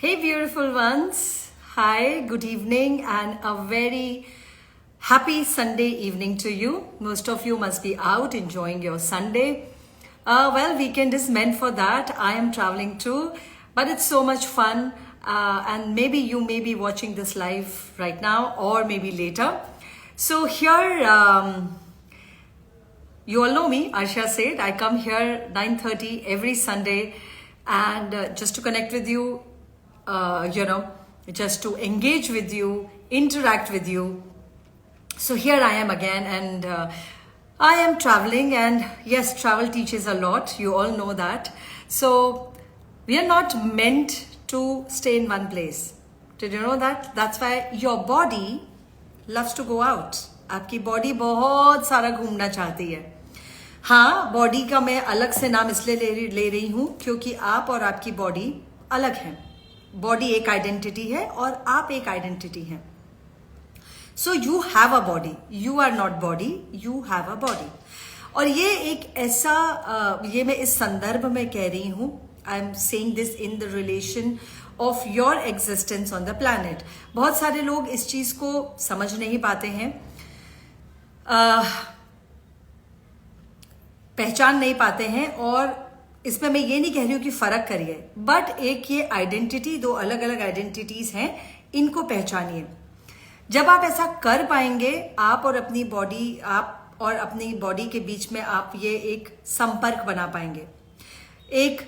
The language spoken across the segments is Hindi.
Hey, beautiful ones. Hi, good evening, and a very happy Sunday evening to you. Most of you must be out enjoying your Sunday. Well, weekend is meant for that. I am traveling too, but it's so much fun. And maybe you may be watching this live right now or maybe later. So, here, you all know me, Arsha said. I come here 9:30 every Sunday and just to connect with you, just to engage with you, interact with you. So here I am again, and I am traveling, and yes, travel teaches a lot. You all know that. So we are not meant to stay in one place. Did you know that? That's why your body loves to go out. आपकी बॉडी बहुत सारा घूमना चाहती है. हाँ, बॉडी का मैं अलग से नाम इसलिए ले रही हूँ क्योंकि आप और आपकी बॉडी अलग है. बॉडी एक आइडेंटिटी है और आप एक आइडेंटिटी हैं. So you have a body, you are not body, you have a body. और ये एक ऐसा ये मैं इस संदर्भ में कह रही हूं. I am saying this in the relation of your existence on the planet. बहुत सारे लोग इस चीज को समझ नहीं पाते हैं, पहचान नहीं पाते हैं. और इसमें मैं ये नहीं कह रही हूं कि फर्क करिए, बट एक ये आइडेंटिटी, दो अलग अलग आइडेंटिटीज हैं, इनको पहचानिए. जब आप ऐसा कर पाएंगे, आप और अपनी बॉडी के बीच में आप ये एक संपर्क बना पाएंगे, एक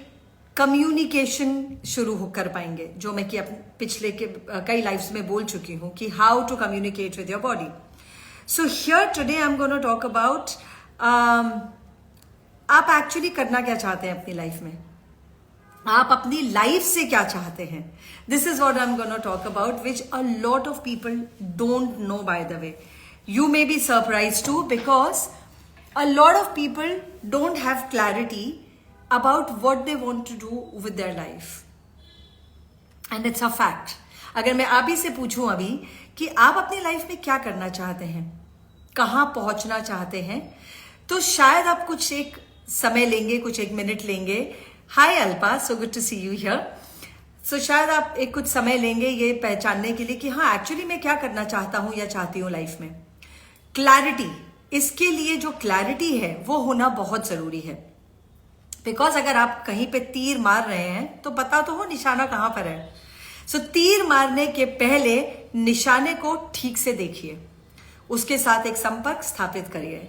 कम्युनिकेशन शुरू कर पाएंगे, जो मैं कि पिछले के कई लाइफ्स में बोल चुकी हूं कि how to communicate with your body. So here today I am gonna talk about आप एक्चुअली करना क्या चाहते हैं अपनी लाइफ में, आप अपनी लाइफ से क्या चाहते हैं. This is what I am gonna talk about, which a lot of people don't know. By the way, you may be surprise to, because a lot of people don't have clarity about what they want to do with their life. And it's a fact. अगर मैं आप ही से पूछूं अभी कि आप अपनी लाइफ में क्या करना चाहते हैं, कहां पहुंचना चाहते हैं, तो शायद आप कुछ एक समय लेंगे, कुछ एक मिनट लेंगे. Hi Alpa, so good to see you here. सो शायद आप एक कुछ समय लेंगे ये पहचानने के लिए कि हाँ, एक्चुअली मैं क्या करना चाहता हूं या चाहती हूं लाइफ में. क्लैरिटी, इसके लिए जो क्लैरिटी है वो होना बहुत जरूरी है. बिकॉज अगर आप कहीं पे तीर मार रहे हैं तो पता तो हो निशाना कहां पर है. सो तीर मारने के पहले निशाने को ठीक से देखिए, उसके साथ एक संपर्क स्थापित करिए.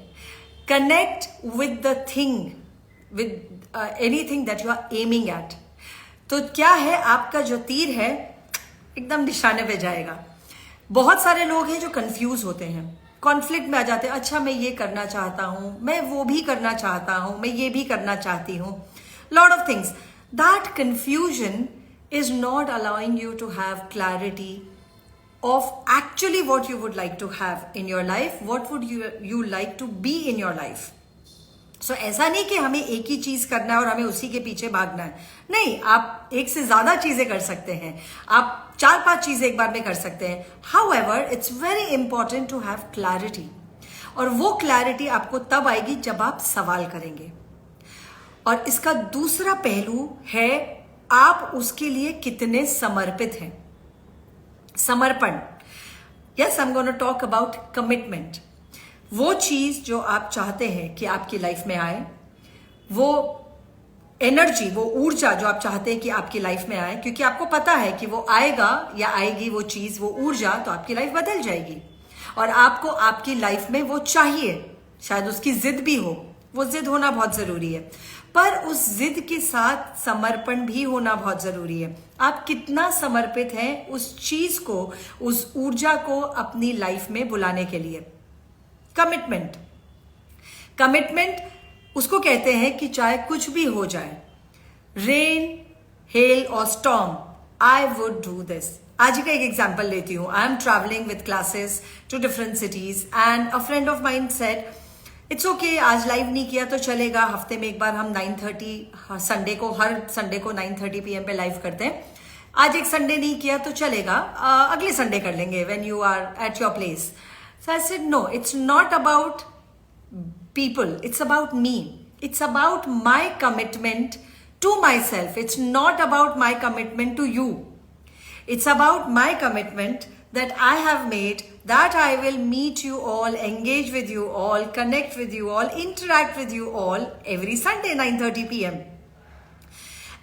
Connect with the thing, with anything that you are aiming at. तो क्या है, आपका जो तीर है एकदम निशाने पे जाएगा. बहुत सारे लोग हैं जो कंफ्यूज होते हैं, कॉन्फ्लिक्ट में आ जाते हैं. अच्छा, मैं ये करना चाहता हूं, मैं वो भी करना चाहता हूं, मैं ये भी करना चाहती हूं. Lot of things. That confusion is not allowing you to have clarity of actually what you would like to have in your life, what would you like to be in your life. So ऐसा नहीं कि हमें एक ही चीज करना है और हमें उसी के पीछे भागना है. नहीं, आप एक से ज्यादा चीजें कर सकते हैं, आप 4-5 चीजें एक बार में कर सकते हैं. However, it's very important to have clarity. और वो क्लैरिटी आपको तब आएगी जब आप सवाल करेंगे. और इसका दूसरा पहलू है, आप उसके लिए कितने समर्पित हैं. समर्पण. Yes, I am gonna talk about commitment. वो चीज जो आप चाहते हैं कि आपकी लाइफ में आए, वो एनर्जी, वो ऊर्जा जो आप चाहते हैं कि आपकी लाइफ में आए, क्योंकि आपको पता है कि वो आएगा या आएगी वो चीज, वो ऊर्जा, तो आपकी लाइफ बदल जाएगी. और आपको आपकी लाइफ में वो चाहिए. शायद उसकी जिद भी हो, वो जिद होना बहुत जरूरी है, पर उस जिद के साथ समर्पण भी होना बहुत जरूरी है. आप कितना समर्पित हैं उस चीज को, उस ऊर्जा को अपनी लाइफ में बुलाने के लिए. कमिटमेंट. कमिटमेंट उसको कहते हैं कि चाहे कुछ भी हो जाए, रेन, हेल और storm, I would do this. आज का एक एग्जाम्पल लेती हूं. I am travelling with classes to different cities and a friend of mine said, it's okay, आज लाइव नहीं किया तो चलेगा, हफ्ते में एक बार हम 9:30 संडे को, हर संडे को 9:30 PM पे लाइव करते हैं. आज एक संडे नहीं किया तो चलेगा, अगले संडे कर लेंगे when you are at your place. So I said no, it's not about people, it's about me. It's about my commitment to myself. It's not about my commitment to you. It's about my commitment that I have made, that I will meet you all, engage with you all, connect with you all, interact with you all every Sunday 9:30 p.m.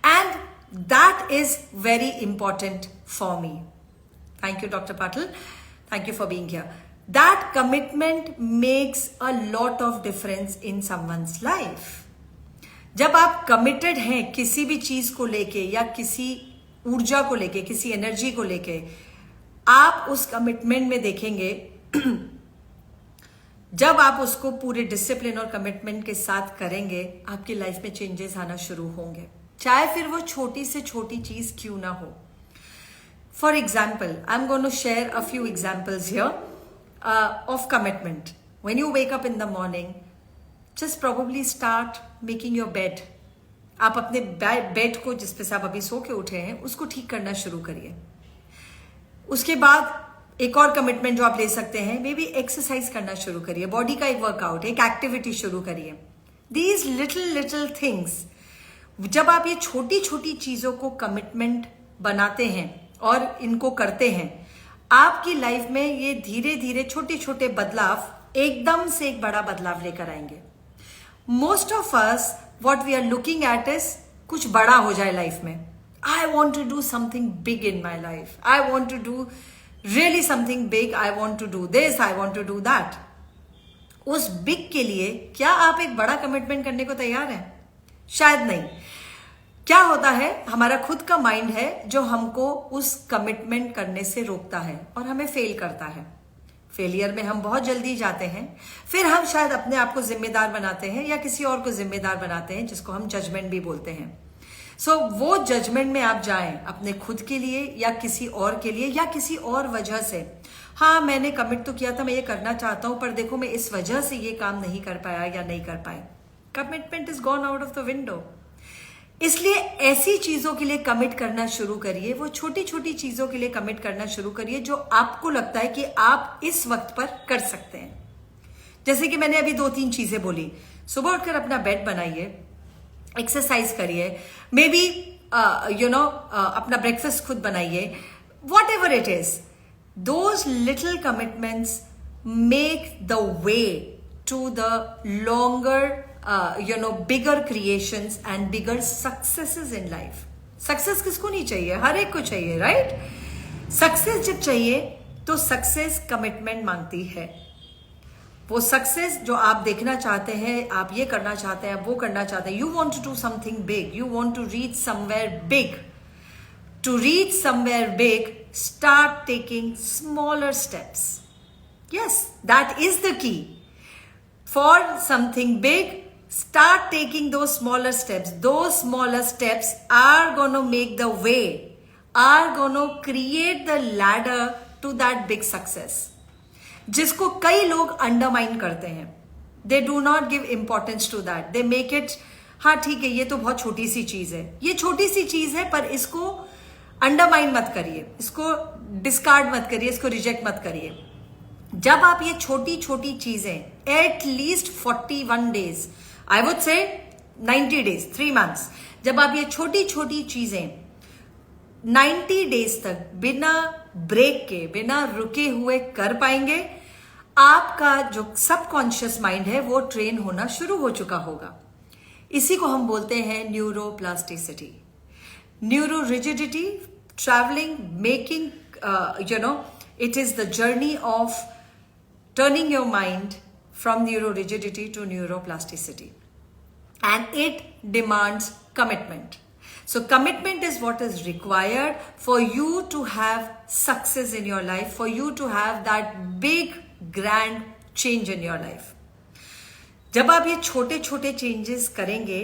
And that is very important for me. Thank you, Dr. Patil. Thank you for being here. That commitment makes a lot of difference in someone's life. जब आप committed हैं किसी भी चीज को लेके या किसी ऊर्जा को लेके, किसी एनर्जी को लेके, आप उस कमिटमेंट में देखेंगे जब आप उसको पूरे डिसिप्लिन और कमिटमेंट के साथ करेंगे, आपकी लाइफ में चेंजेस आना शुरू होंगे, चाहे फिर वो छोटी से छोटी चीज क्यों ना हो. For example, I am going to share a few examples here of commitment. When you wake up in the morning, just probably start making your bed. आप अपने बेड को जिस पे से आप अभी सो के उठे हैं उसको ठीक करना शुरू करिए. उसके बाद एक और कमिटमेंट जो आप ले सकते हैं, मे बी एक्सरसाइज करना शुरू करिए, बॉडी का एक वर्कआउट, एक एक्टिविटी शुरू करिए. दीज लिटिल थिंग्स, जब आप ये छोटी छोटी चीजों को कमिटमेंट बनाते हैं और इनको करते हैं, आपकी लाइफ में ये धीरे धीरे छोटे छोटे बदलाव एकदम से एक बड़ा बदलाव लेकर आएंगे. Most of us what we are looking at is कुछ बड़ा हो जाए लाइफ में. I want to do something big in my life. I want to do really something big. I want to do this. I want to do that. उस बिग के लिए क्या आप एक बड़ा कमिटमेंट करने को तैयार हैं? शायद नहीं. क्या होता है, हमारा खुद का माइंड है जो हमको उस कमिटमेंट करने से रोकता है और हमें फेल करता है. फेलियर में हम बहुत जल्दी जाते हैं, फिर हम शायद अपने आप को जिम्मेदार बनाते हैं या किसी और को जिम्मेदार बनाते हैं, जिसको हम जजमेंट भी बोलते हैं. सो वो जजमेंट में आप जाएं अपने खुद के लिए या किसी और के लिए या किसी और वजह से. हाँ, मैंने कमिट तो किया था, मैं ये करना चाहता हूं, पर देखो मैं इस वजह से ये काम नहीं कर पाया या नहीं कर पाए. Commitment is gone out of the window. इसलिए ऐसी चीजों के लिए कमिट करना शुरू करिए, वो छोटी छोटी चीजों के लिए कमिट करना शुरू करिए जो आपको लगता है कि आप इस वक्त पर कर सकते हैं. जैसे कि मैंने अभी 2-3 चीजें बोली. सुबह उठकर अपना बेड बनाइए, एक्सरसाइज करिए, मे बी अपना ब्रेकफास्ट खुद बनाइए, whatever it is. Those little commitments make the way to the longer bigger creations and bigger successes in life. Success किसको नहीं चाहिए? हर एक को चाहिए, राइट? सक्सेस जब चाहिए तो सक्सेस कमिटमेंट मांगती है. वो सक्सेस जो आप देखना चाहते हैं, आप ये करना चाहते हैं, आप वो करना चाहते हैं, you want to do something big, you want to reach somewhere big. To reach somewhere big, start taking smaller steps. Yes, that is the key. For something big, start taking those smaller steps. Those smaller steps are going to make the way, are going to create the ladder to that big success. जिसको कई लोग अंडरमाइन करते हैं. They do not give importance to that. They make it, हाँ ठीक है, ये तो बहुत छोटी सी चीज है, ये छोटी सी चीज है, पर इसको अंडरमाइन मत करिए, इसको डिस्कार्ड मत करिए, इसको रिजेक्ट मत करिए. जब आप ये छोटी छोटी चीजें at least 41 days, I would say 90 days, 3 months, जब आप ये छोटी छोटी चीजें 90 डेज तक बिना ब्रेक के, बिना रुके हुए कर पाएंगे, आपका जो सबकॉन्शियस माइंड है वो ट्रेन होना शुरू हो चुका होगा. इसी को हम बोलते हैं neuroplasticity. Neuro rigidity, travelling, making, it is the journey of turning your mind from neurorigidity to neuroplasticity, and it demands commitment. So commitment is what is required for you to have success in your life, for you to have that big grand change in your life. जब आप ये छोटे छोटे चेंजेस करेंगे,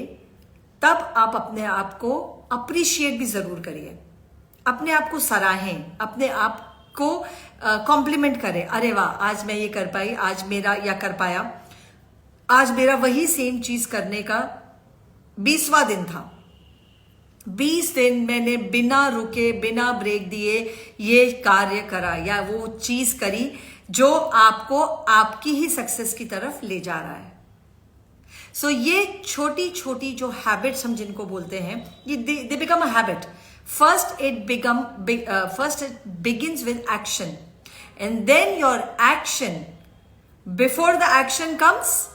तब आप अपने आप को अप्रिशिएट भी जरूर करिए, अपने आप को सराहें, अपने आप को कॉम्प्लीमेंट करें. अरे वाह, आज मैं ये कर पाई, आज मेरा या कर पाया, आज मेरा वही सेम चीज करने का 20वां दिन था. 20 दिन मैंने बिना रुके, बिना ब्रेक दिए ये कार्य करा या वो चीज करी जो आपको आपकी ही सक्सेस की तरफ ले जा रहा है. सो ये छोटी छोटी जो हैबिट्स हम जिनको बोलते हैं, ये they become a habit. First it begins with action, and then your action, before the action comes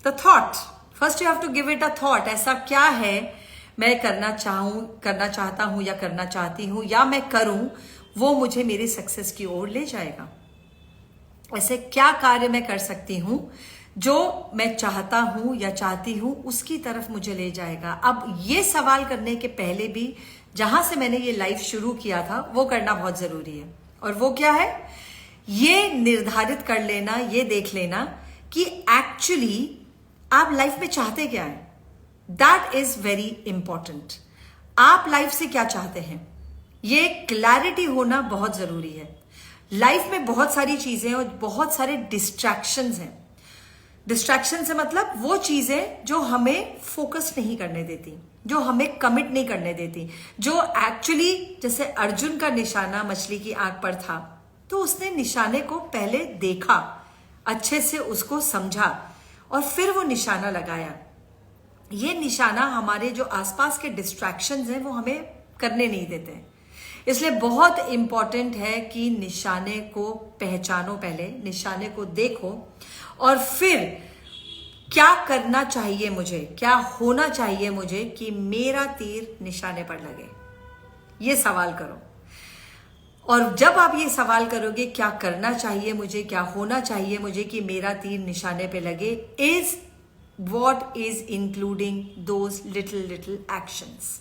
the thought. First you have to give it a thought. ऐसा क्या है मैं करना चाहता हूं या करना चाहती हूं, या मैं करूं वो मुझे मेरी सक्सेस की ओर ले जाएगा. ऐसे क्या कार्य मैं कर सकती हूं जो मैं चाहता हूं या चाहती हूं उसकी तरफ मुझे ले जाएगा. अब ये सवाल करने के पहले भी जहां से मैंने ये लाइफ शुरू किया था वो करना बहुत जरूरी है. और वो क्या है? ये निर्धारित कर लेना, ये देख लेना कि एक्चुअली आप लाइफ में चाहते क्या है. That is very important. आप लाइफ से क्या चाहते हैं, ये क्लैरिटी होना बहुत जरूरी है. लाइफ में बहुत सारी चीजें और बहुत सारे डिस्ट्रैक्शंस हैं. डिस्ट्रैक्शन से मतलब वो चीजें जो हमें फोकस नहीं करने देती, जो हमें कमिट नहीं करने देती, जो एक्चुअली, जैसे अर्जुन का निशाना मछली की आंख पर था, तो उसने निशाने को पहले देखा, अच्छे से उसको समझा और फिर वो निशाना लगाया. ये निशाना हमारे जो आसपास के डिस्ट्रैक्शंस हैं वो हमें करने नहीं देते. इसलिए बहुत इंपॉर्टेंट है कि निशाने को पहचानो, पहले निशाने को देखो और फिर क्या करना चाहिए मुझे, क्या होना चाहिए मुझे कि मेरा तीर निशाने पर लगे. ये सवाल करो. और जब आप ये सवाल करोगे क्या करना चाहिए मुझे, क्या होना चाहिए मुझे कि मेरा तीर निशाने पे लगे, is what is including those little actions.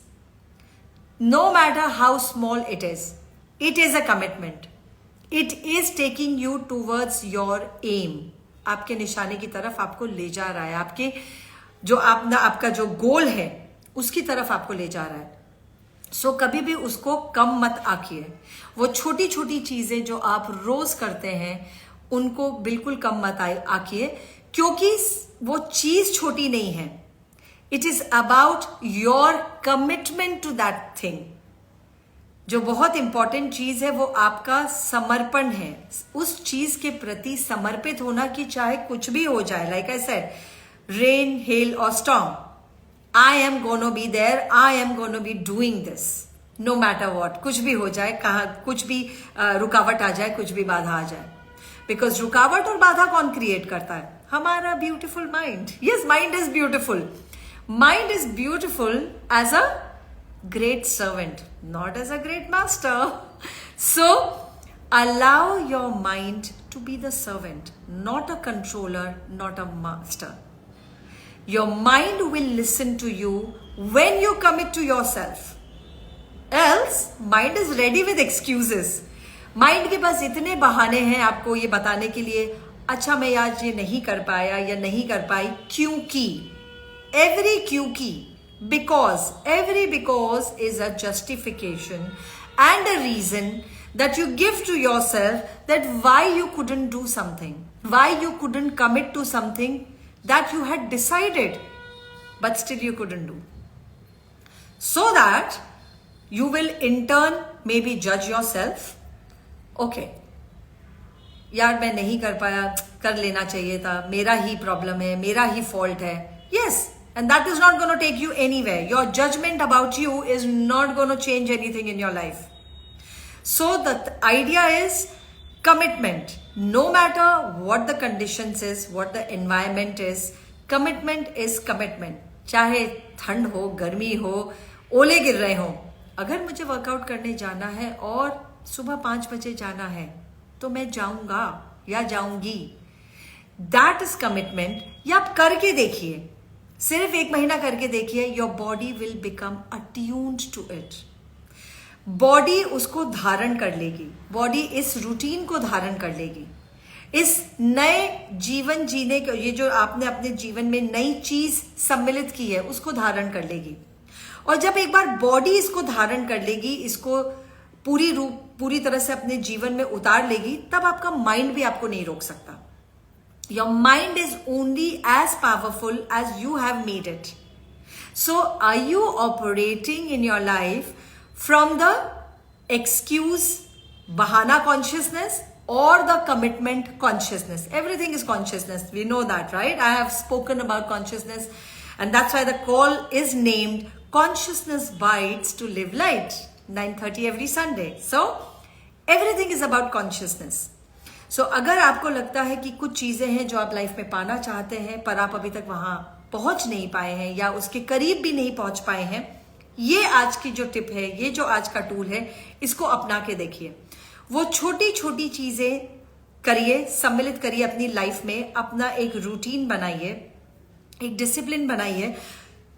No matter how small it is a commitment. It is taking you towards your aim. आपके निशाने की तरफ आपको ले जा रहा है, आपके जो आपका जो गोल है उसकी तरफ आपको ले जा रहा है. सो कभी भी उसको कम मत आंकिए. वो छोटी छोटी चीजें जो आप रोज करते हैं उनको बिल्कुल कम मत आंकिए, क्योंकि वो चीज छोटी नहीं है. It is about your commitment to that thing. जो बहुत इंपॉर्टेंट चीज है वो आपका समर्पण है, उस चीज के प्रति समर्पित होना कि चाहे कुछ भी हो जाए. Like I said, rain, hail और storm, I am gonna be there, I am gonna be doing this no matter what. कुछ भी हो जाए, कहा कुछ भी रुकावट आ जाए, कुछ भी बाधा आ जाए. बिकॉज रुकावट और बाधा कौन क्रिएट करता है? हमारा beautiful mind. Yes, mind is beautiful. Mind is beautiful as a great servant, not as a great master. So, allow your mind to be the servant, not a controller, not a master. Your mind will listen to you when you commit to yourself. Else, mind is ready with excuses. Mind के पास इतने बहाने हैं आपको ये बताने के लिए, अच्छा मैं आज ये नहीं कर पाया या नहीं कर पाई क्योंकि. Every क्योंकि, every because is a justification and a reason that you give to yourself that why you couldn't do something, why you couldn't commit to something that you had decided but still you couldn't do. So that you will in turn maybe judge yourself. Okay, यार मैं नहीं कर पाया, कर लेना चाहिए था, मेरा ही प्रॉब्लम है, मेरा ही फॉल्ट है. Yes, and that is not going to take you anywhere. Your judgment about you is not going to change anything in your life. So the idea is commitment. No matter what the conditions is, what the environment is, commitment is commitment. चाहे ठंड हो, गर्मी हो, ओले गिर रहे हो, अगर मुझे वर्कआउट करने जाना है और सुबह 5 बजे जाना है तो मैं जाऊंगा या जाऊंगी. That is commitment. या आप करके देखिए, सिर्फ 1 महीना करके देखिए, your body will become attuned to it. Body उसको धारण कर लेगी, बॉडी इस रूटीन को धारण कर लेगी, इस नए जीवन जीने को, ये जो आपने अपने जीवन में नई चीज सम्मिलित की है उसको धारण कर लेगी. और जब एक बार बॉडी इसको धारण कर लेगी, इसको पूरी तरह से अपने जीवन में उतार लेगी, तब आपका माइंड भी आपको नहीं रोक सकता. Your mind is only as powerful as you have made it. So, are you operating in your life from the excuse, bahana consciousness or the commitment consciousness? Everything is consciousness. We know that, right? I have spoken about consciousness and that's why the call is named Consciousness bites to live light. 9:30 every Sunday. So everything is about consciousness. So अगर आपको लगता है कि कुछ चीजें हैं जो आप लाइफ में पाना चाहते हैं पर आप अभी तक वहां पहुंच नहीं पाए हैं या उसके करीब भी नहीं पहुंच पाए हैं, ये आज की जो टिप है, ये जो आज का टूल है, इसको अपना के देखिए. वो छोटी छोटी चीजें करिए, सम्मिलित करिए अपनी लाइफ में, अपना एक रूटीन बनाइए, एक डिसिप्लिन बनाइए,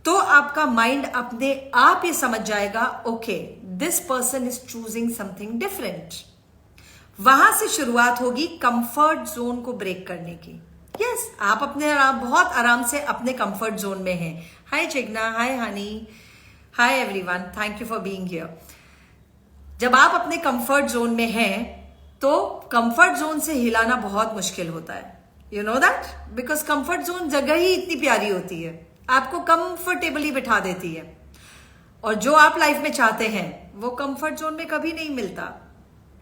तो आपका माइंड अपने आप ये समझ जाएगा, okay this person is choosing something different. वहां से शुरुआत होगी कंफर्ट जोन को ब्रेक करने की. यस, आप अपने बहुत आराम से अपने कंफर्ट जोन में हैं. Hi Chigna, hi honey, hi everyone, thank you for being here. जब आप अपने कंफर्ट जोन में हैं तो कंफर्ट जोन से हिलाना बहुत मुश्किल होता है. You know that, because comfort zone जगह ही इतनी प्यारी होती है, आपको कंफर्टेबली बिठा देती है. और जो आप लाइफ में चाहते हैं वो कंफर्ट जोन में कभी नहीं मिलता.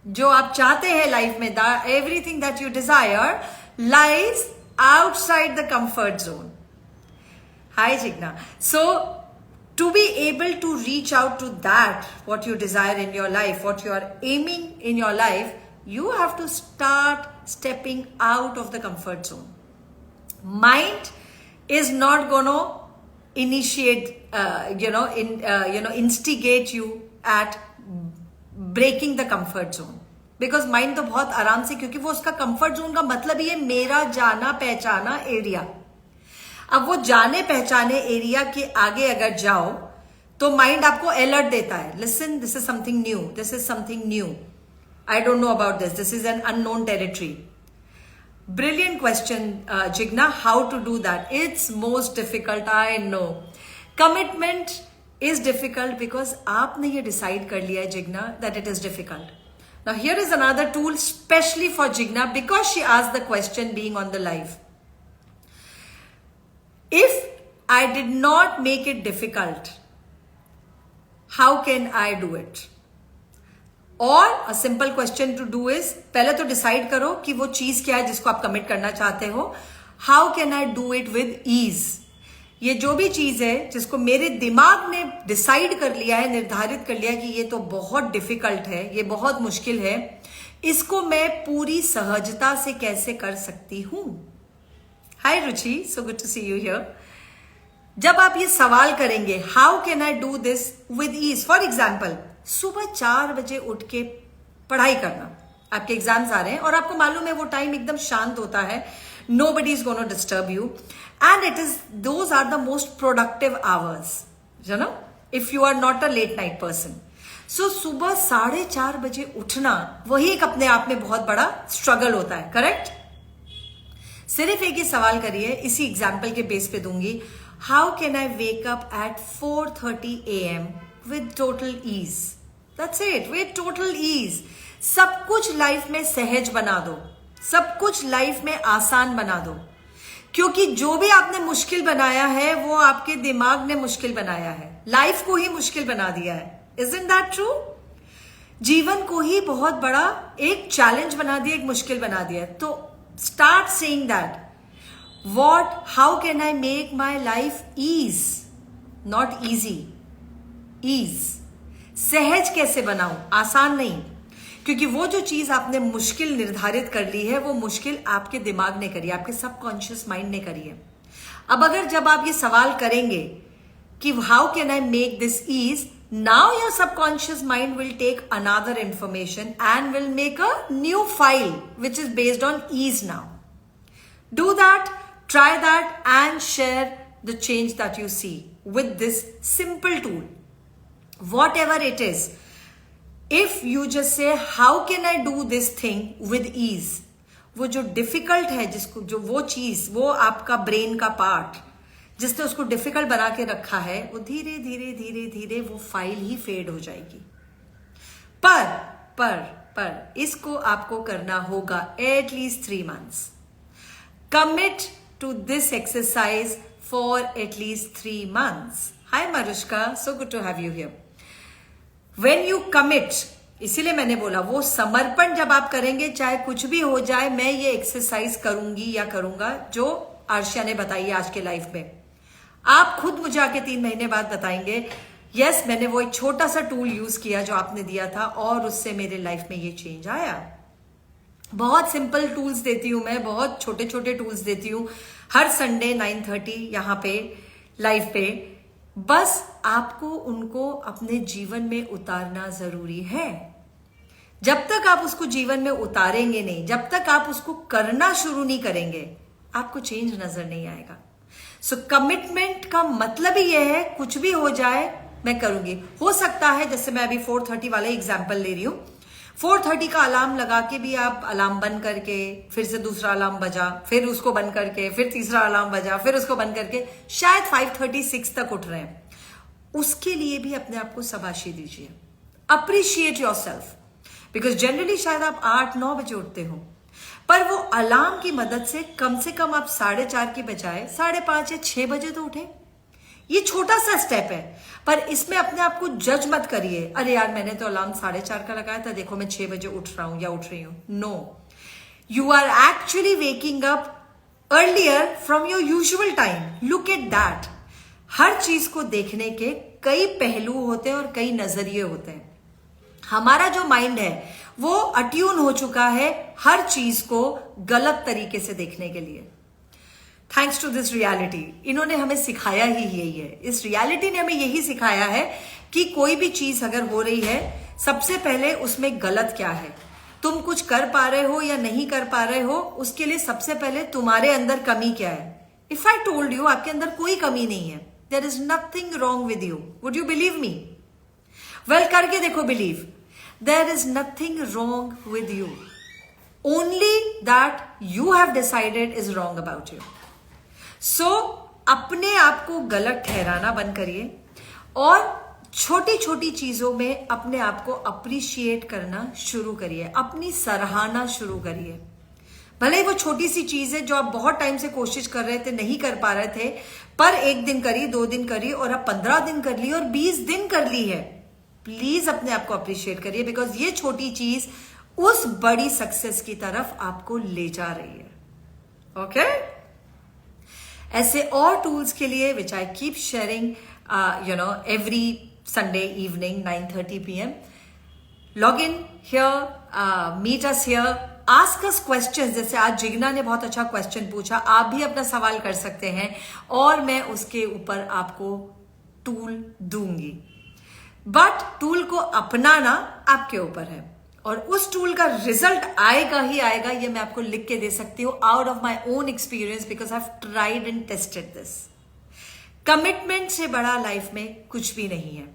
जो आप चाहते हैं लाइफ में, everything that you desire lies outside the comfort zone. Hi Jigna. So to be able to reach out to that what you desire in your life, what you are aiming in your life, you have to start stepping out of the comfort zone. Mind is not going to initiate, instigate you at breaking the comfort zone. Because mind तो बहुत आराम से, क्योंकि वो उसका comfort zone का मतलब ही है मेरा जाना पहचाना एरिया. अब वो जाने पहचाने एरिया के आगे अगर जाओ तो माइंड आपको अलर्ट देता है, listen this is something new, this is something new, I don't know about this, this is an unknown territory. Brilliant question, Jigna. How to do that? It's most difficult, I know. Commitment is difficult because आपने ये decide कर लिया है, Jigna, that it is difficult. Now here is another tool specially for Jigna because she asked the question being on the live. If I did not make it difficult, how can I do it? और a simple question to do is, पहले तो डिसाइड करो कि वो चीज क्या है जिसको आप कमिट करना चाहते हो. How can I do it with ease. ये जो भी चीज है जिसको मेरे दिमाग ने डिसाइड कर लिया है, निर्धारित कर लिया कि ये तो बहुत डिफिकल्ट है, ये बहुत मुश्किल है, इसको मैं पूरी सहजता से कैसे कर सकती हूं. Hi Ruchi, so good to see you here. जब आप ये सवाल करेंगे, how can I do this with ease. For example, सुबह 4 बजे उठ के पढ़ाई करना, आपके एग्जाम्स आ रहे हैं और आपको मालूम है वो टाइम एकदम शांत होता है, nobody is going to disturb you, and those are the most productive hours, you know, if you are not a late night person. So सुबह 4:30 बजे उठना, वही एक अपने आप में बहुत बड़ा स्ट्रगल होता है, करेक्ट. सिर्फ एक ही सवाल करिए, इसी एग्जाम्पल के बेस पे दूंगी. How can I wake up at 4:30 AM with total ease? That's it, with total ease. सब कुछ लाइफ में सहज बना दो, सब कुछ लाइफ में आसान बना दो, क्योंकि जो भी आपने मुश्किल बनाया है वो आपके दिमाग ने मुश्किल बनाया है, लाइफ को ही मुश्किल बना दिया है. Isn't that true? जीवन को ही बहुत बड़ा एक चैलेंज बना दिया, एक मुश्किल बना दिया. तो start saying that. How can I make my life ease? Not easy. Ease. सहज कैसे बनाऊं, आसान नहीं, क्योंकि वो जो चीज आपने मुश्किल निर्धारित कर ली है वो मुश्किल आपके दिमाग ने करी है, आपके सबकॉन्शियस माइंड ने करी है. अब अगर जब आप ये सवाल करेंगे कि how can I make this ease, now your subconscious mind will take another information and will make a new file which is based on ease. Now do that, try that and share the change that you see with this simple tool. Whatever it is, if you just say how can I do this thing with ease, वो जो डिफिकल्ट है, जिसको जो वो चीज, वो आपका ब्रेन का पार्ट जिसने उसको डिफिकल्ट बना के रखा है, वो धीरे धीरे धीरे धीरे वो फाइल ही फेड हो जाएगी. पर इसको आपको करना होगा at least 3 months. Commit to this exercise for at least 3 months. Hi Marushka, so good to have you here. When you commit, इसीलिए मैंने बोला वो समर्पण जब आप करेंगे, चाहे कुछ भी हो जाए, मैं ये एक्सरसाइज करूंगी या करूंगा जो आर्शिया ने बताई आज के लाइफ में. आप खुद मुझे आके 3 महीने बाद बताएंगे यस मैंने वो एक छोटा सा टूल यूज किया जो आपने दिया था और उससे मेरे लाइफ में ये चेंज आया। बहुत सिंपल टूल्स देती हूं मैं, बहुत छोटे छोटे टूल्स देती हूं हर संडे 9:30 यहां पे लाइव पे। बस आपको उनको अपने जीवन में उतारना जरूरी है। जब तक आप उसको जीवन में उतारेंगे नहीं, जब तक आप उसको करना शुरू नहीं करेंगे, आपको चेंज नजर नहीं आएगा। सो कमिटमेंट का मतलब ही यह है कुछ भी हो जाए मैं करूंगी। हो सकता है जैसे मैं अभी 4:30 वाला एग्जाम्पल ले रही हूं, 4:30 का अलार्म लगा के भी आप अलार्म बंद करके फिर से दूसरा अलार्म बजा, फिर उसको बंद करके फिर तीसरा अलार्म बजा, फिर उसको बंद करके शायद 5:36 तक उठ रहे हैं, उसके लिए भी अपने आप को शाबाशी दीजिए। अप्रिशिएट योरसेल्फ, बिकॉज जनरली शायद आप 8-9 बजे उठते हो, पर वो अलार्म की मदद से कम आप 4:30 की बजाय 5:30 या 6 बजे तो उठे। ये छोटा सा स्टेप है, पर इसमें अपने आप को जज मत करिए, अरे यार मैंने तो अलार्म 4:30 का लगाया था, देखो मैं 6 बजे उठ रहा हूं या उठ रही हूं। No, you are actually waking up earlier from your usual time. Look at that. हर चीज को देखने के कई पहलू होते हैं और कई नजरिए होते हैं। हमारा जो माइंड है वो अट्यून हो चुका है हर चीज को गलत तरीके से देखने के लिए। थैंक्स टू दिस रियलिटी, इन्होंने हमें सिखाया ही यही है। इस रियलिटी ने हमें यही सिखाया है कि कोई भी चीज अगर हो रही है, सबसे पहले उसमें गलत क्या है, तुम कुछ कर पा रहे हो या नहीं कर पा रहे हो, उसके लिए सबसे पहले तुम्हारे अंदर कमी क्या है। इफ आई टोल्ड यू आपके अंदर कोई कमी नहीं है, there is nothing wrong with you, would you believe me? Well, करके देखो believe. There is nothing wrong with you, only that you have decided is wrong about you. So अपने आप को गलत ठहराना बंद करिए और छोटी छोटी चीजों में अपने आप को अप्रिशिएट करना शुरू करिए, अपनी सराहना शुरू करिए। भले ही वो छोटी सी चीज है जो आप बहुत टाइम से कोशिश कर रहे थे, नहीं कर पा रहे थे, पर 1 दिन करी, 2 दिन करी और अब 15 दिन कर ली और 20 दिन कर ली है। प्लीज अपने आप को अप्रिशिएट करिए, बिकॉज ये छोटी चीज उस बड़ी सक्सेस की तरफ आपको ले जा रही है। ओके? ऐसे और टूल्स के लिए which I keep sharing every Sunday evening 9:30 PM, log in here, meet us here, ask us questions. जैसे आज जिग्ना ने बहुत अच्छा क्वेश्चन पूछा, आप भी अपना सवाल कर सकते हैं और मैं उसके ऊपर आपको टूल दूंगी। बट टूल को अपनाना आपके ऊपर है और उस टूल का रिजल्ट आएगा ही आएगा, ये मैं आपको लिख के दे सकती हूं out of my own experience, because I have tried and tested this. Commitment से बड़ा लाइफ में कुछ भी नहीं है।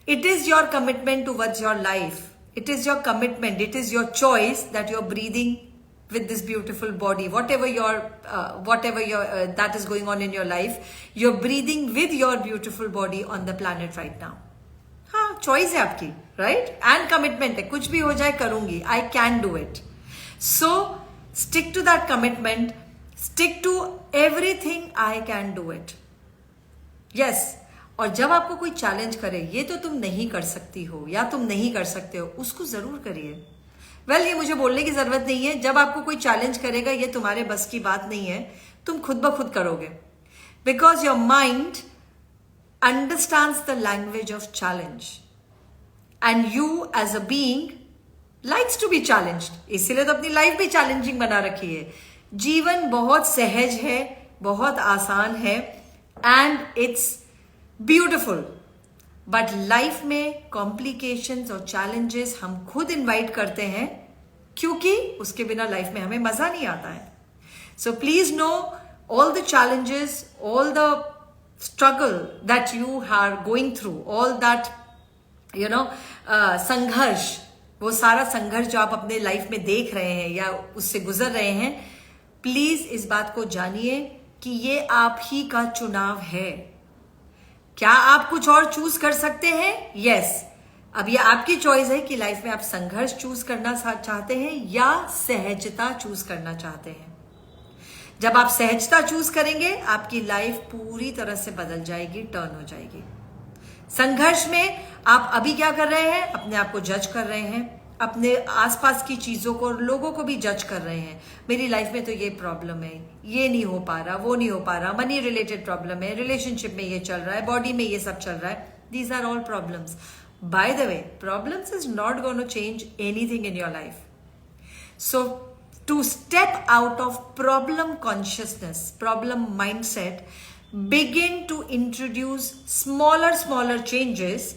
It is your commitment towards your life, it is your commitment, it is your choice that you are breathing with this beautiful body, whatever your that is going on in your life, you're breathing with your beautiful body on the planet right now. हाँ, चॉइस है आपकी, राइट? एंड कमिटमेंट है, कुछ भी हो जाए करूंगी, I can do it. So stick to that commitment, stick to everything, I can do it. Yes, और जब आपको कोई चैलेंज करे, ये तो तुम नहीं कर सकती हो या तुम नहीं कर सकते हो, उसको जरूर करिए। वेल, ये मुझे बोलने की जरूरत नहीं है, जब आपको कोई चैलेंज करेगा ये तुम्हारे बस की बात नहीं है, तुम खुद ब खुद करोगे, because your mind understands the language of challenge and you as a being likes to be challenged, इसीलिए तो अपनी लाइफ भी चैलेंजिंग बना रखी है। जीवन बहुत सहज है, बहुत आसान है and it's beautiful, but life में कॉम्प्लिकेशंस और चैलेंजेस हम खुद इनवाइट करते हैं, क्योंकि उसके बिना लाइफ में हमें मजा नहीं आता है। So please know all the challenges, all the struggle that you are going through, all that संघर्ष, वो सारा संघर्ष जो आप अपने लाइफ में देख रहे हैं या उससे गुजर रहे हैं, प्लीज इस बात को जानिए कि ये आप ही का चुनाव है। क्या आप कुछ और चूज कर सकते हैं? यस, अब ये आपकी चॉइस है कि लाइफ में आप संघर्ष चूज करना चाहते हैं या सहजता चूज करना चाहते हैं। जब आप सहजता चूज करेंगे, आपकी लाइफ पूरी तरह से बदल जाएगी, टर्न हो जाएगी। संघर्ष में आप अभी क्या कर रहे हैं? अपने आप को जज कर रहे हैं, अपने आसपास की चीज़ों को और लोगों को भी जज कर रहे हैं, मेरी लाइफ में तो ये प्रॉब्लम है, ये नहीं हो पा रहा, वो नहीं हो पा रहा, मनी रिलेटेड प्रॉब्लम है, रिलेशनशिप में ये चल रहा है, बॉडी में ये सब चल रहा है, these are all problems. By the way, problems is not going to change anything in your life. So, to step out of problem consciousness, problem mindset, begin to introduce smaller changes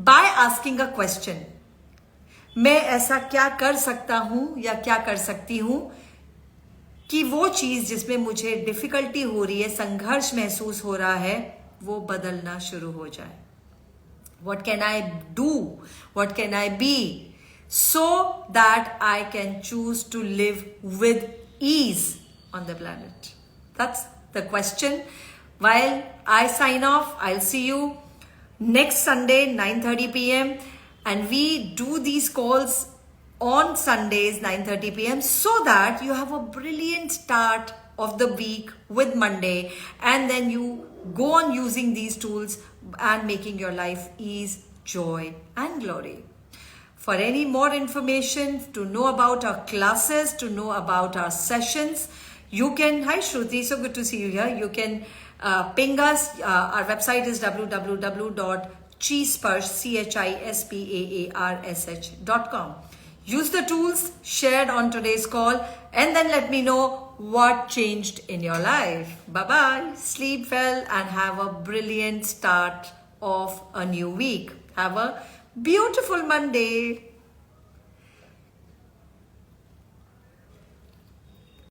by asking a question. मैं ऐसा क्या कर सकता हूं या क्या कर सकती हूं कि वो चीज जिसमें मुझे डिफिकल्टी हो रही है, संघर्ष महसूस हो रहा है, वो बदलना शुरू हो जाए. What can I do? What can I be? So that I can choose to live with ease on the planet. That's the question. While I sign off, I'll see you next Sunday, 9:30 p.m. And we do these calls on Sundays, 9:30 p.m. so that you have a brilliant start of the week with Monday. And then you go on using these tools and making your life ease, joy, and glory. For any more information, to know about our classes, to know about our sessions, you can, hi Shruti, so good to see you here. You can ping us. Our website is www.chisparsh.com. Use the tools shared on today's call and then let me know what changed in your life. Bye-bye. Sleep well and have a brilliant start of a new week. Have a beautiful Monday.